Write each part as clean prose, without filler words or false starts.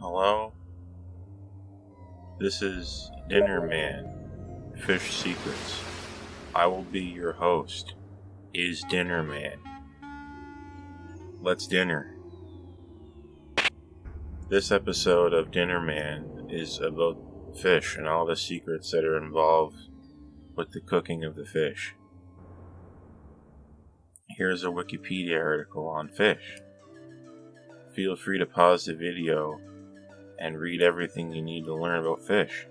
Hello? This is Dinner Man, Fish Secrets. I will be your host, is Dinner Man. Let's dinner. This episode of Dinner Man is about fish and all the secrets that are involved with the cooking of the fish. Here's a Wikipedia article on fish. Feel free to pause the video and read everything you need to learn about fish.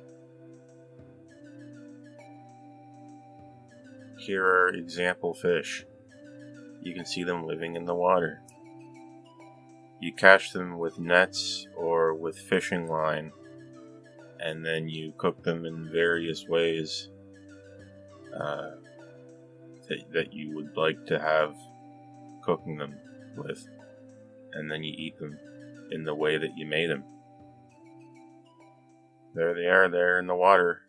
Here are example fish. You can see them living in the water. You catch them with nets or with fishing line, and then you cook them in various ways that you would like to have cooking them with, and then you eat them in the way that you made them. There they are, there in the water.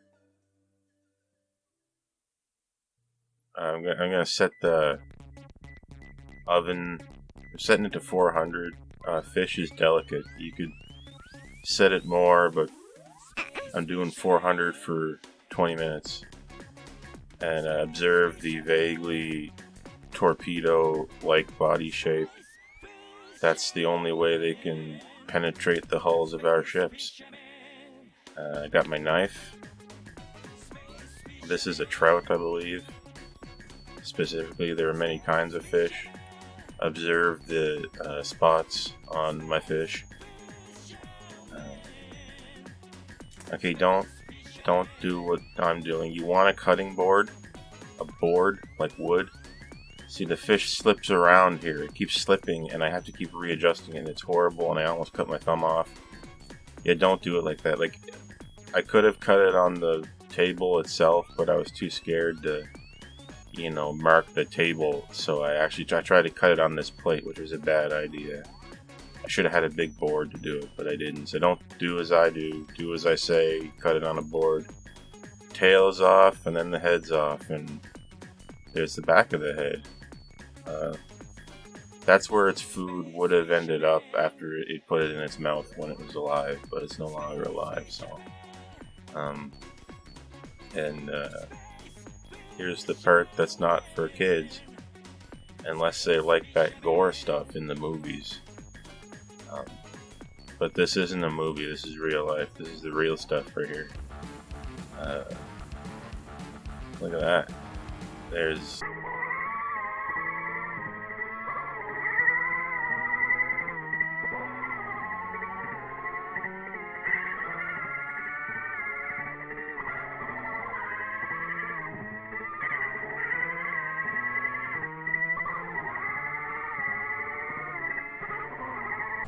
I'm gonna set the oven. I'm setting it to 400. Fish is delicate. You could set it more, but I'm doing 400 for 20 minutes. And observe the vaguely torpedo-like body shape. That's the only way they can penetrate the hulls of our ships. I got my knife. This is a trout, I believe. Specifically, there are many kinds of fish. Observe the spots on my fish. Okay, don't do what I'm doing. You want a cutting board, a board like wood. See, the fish slips around here. It keeps slipping, and I have to keep readjusting it. It's horrible, and I almost cut my thumb off. Yeah, don't do it like that. Like, I could have cut it on the table itself, but I was too scared to, mark the table. So I tried to cut it on this plate, which was a bad idea. I should have had a big board to do it, but I didn't. So don't do as I do. Do as I say. Cut it on a board. Tail's off, and then the head's off, and there's the back of the head. That's where its food would have ended up after it put it in its mouth when it was alive, but it's no longer alive, so. Here's the part that's not for kids, unless they like that gore stuff in the movies. But this isn't a movie, this is real life, this is the real stuff right here. Look at that. There's...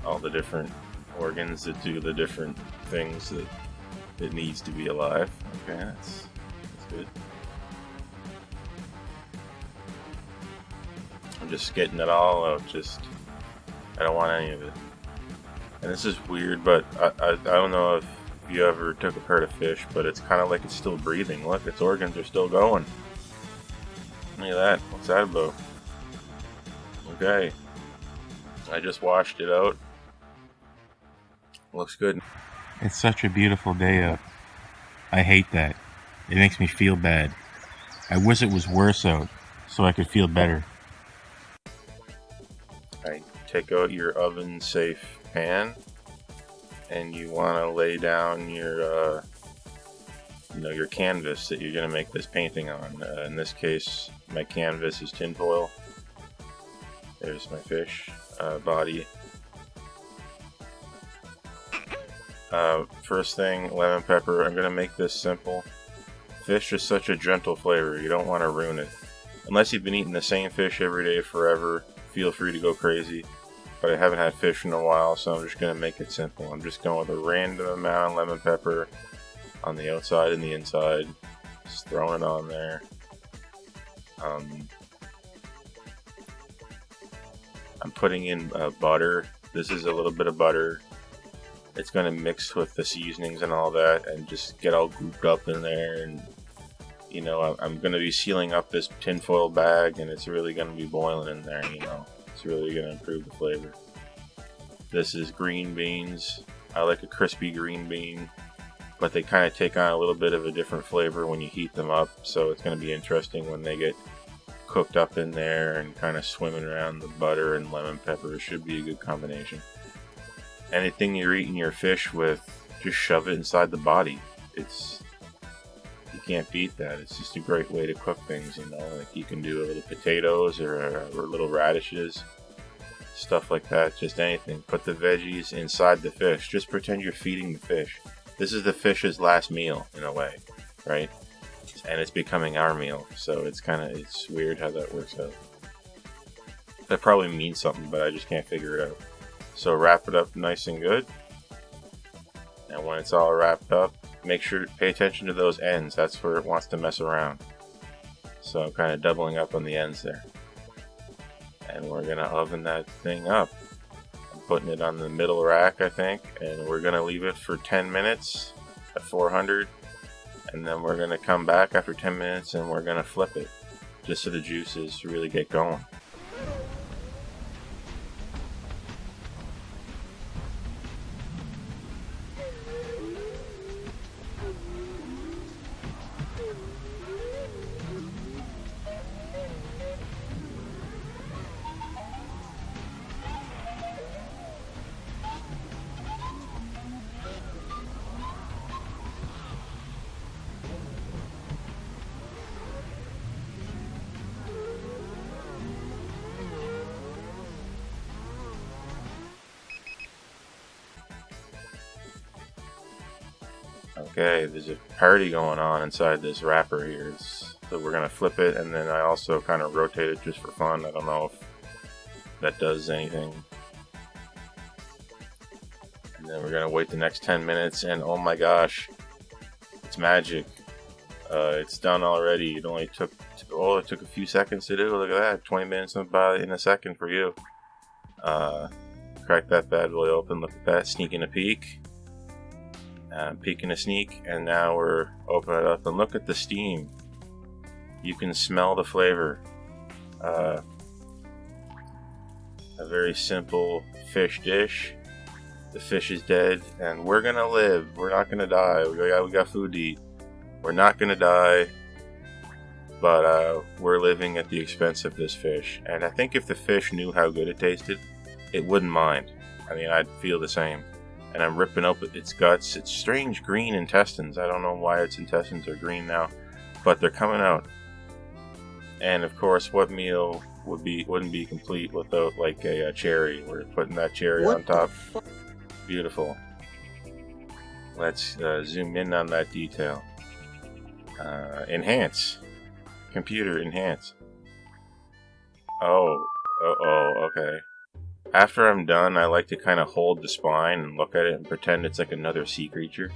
all the different organs that do the different things that it needs to be alive. Okay, that's good. I'm just getting it all out. I don't want any of it. And this is weird, but I don't know if you ever took apart a fish, but it's kind of like it's still breathing. Look, its organs are still going. Look at that. What's that about? Okay. I just washed it out. Looks good. It's such a beautiful day out. I hate that. It makes me feel bad. I wish it was worse out, so I could feel better. Alright, take out your oven-safe pan, and you want to lay down your, your canvas that you're going to make this painting on. In this case, my canvas is tinfoil. There's my fish body. First thing, lemon pepper. I'm going to make this simple. Fish is such a gentle flavor, you don't want to ruin it. Unless you've been eating the same fish every day forever, feel free to go crazy. But I haven't had fish in a while, so I'm just going to make it simple. I'm just going with a random amount of lemon pepper on the outside and the inside. Just throwing it on there. I'm putting in butter. This is a little bit of butter. It's going to mix with the seasonings and all that and just get all grouped up in there. And, I'm going to be sealing up this tinfoil bag, and it's really going to be boiling in there, It's really going to improve the flavor. This is green beans. I like a crispy green bean, but they kind of take on a little bit of a different flavor when you heat them up, so it's going to be interesting when they get cooked up in there and kind of swimming around the butter and lemon pepper. It should be a good combination. Anything you're eating your fish with, just shove it inside the body. You can't beat that. It's just a great way to cook things, like you can do a little potatoes or little radishes, stuff like that, just anything. Put the veggies inside the fish. Just pretend you're feeding the fish. This is the fish's last meal, in a way, right? And it's becoming our meal, so it's weird how that works out. That probably means something, but I just can't figure it out. So wrap it up nice and good. And when it's all wrapped up, make sure to pay attention to those ends. That's where it wants to mess around. So I'm kind of doubling up on the ends there. And we're going to oven that thing up. I'm putting it on the middle rack, I think. And we're going to leave it for 10 minutes at 400. And then we're going to come back after 10 minutes and we're going to flip it. Just so the juices really get going. Okay, there's a party going on inside this wrapper here. So we're going to flip it, and then I also kind of rotate it just for fun. I don't know if that does anything. And then we're going to wait the next 10 minutes, and oh my gosh, it's magic. It's done already. It only took a few seconds to do. Look at that, 20 minutes in a second for you. Crack that bad boy open, look at that, sneaking a peek. Peek and a sneak, and now we're opening it up and look at the steam. You can smell the flavor. A very simple fish dish. The fish is dead, and we're gonna live. We're not gonna die. We got food to eat. We're not gonna die, but we're living at the expense of this fish. And I think if the fish knew how good it tasted, it wouldn't mind. I mean, I'd feel the same. And I'm ripping open its guts. It's strange green intestines. I don't know why its intestines are green now, but they're coming out. And of course, what meal wouldn't be complete without like a cherry? We're putting that cherry on top. Beautiful. Let's zoom in on that detail. Enhance. Computer, enhance. Oh, okay. After I'm done, I like to kind of hold the spine and look at it and pretend it's like another sea creature.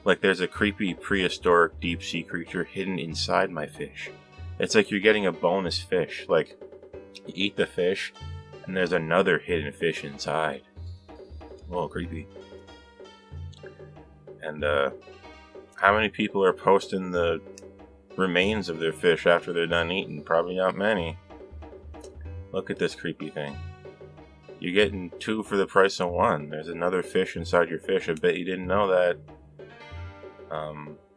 Like there's a creepy prehistoric deep sea creature hidden inside my fish. It's like you're getting a bonus fish. Like, you eat the fish, and there's another hidden fish inside. A little creepy. And, how many people are posting the remains of their fish after they're done eating? Probably not many. Look at this creepy thing. You're getting 2 for the price of 1. There's another fish inside your fish. I bet you didn't know that.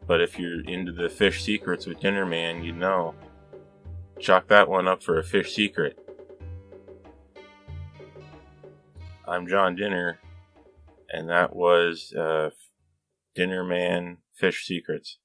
But if you're into the fish secrets with Dinner Man, you'd know. Chalk that one up for a fish secret. I'm John Dinner, and that was Dinner Man Fish Secrets.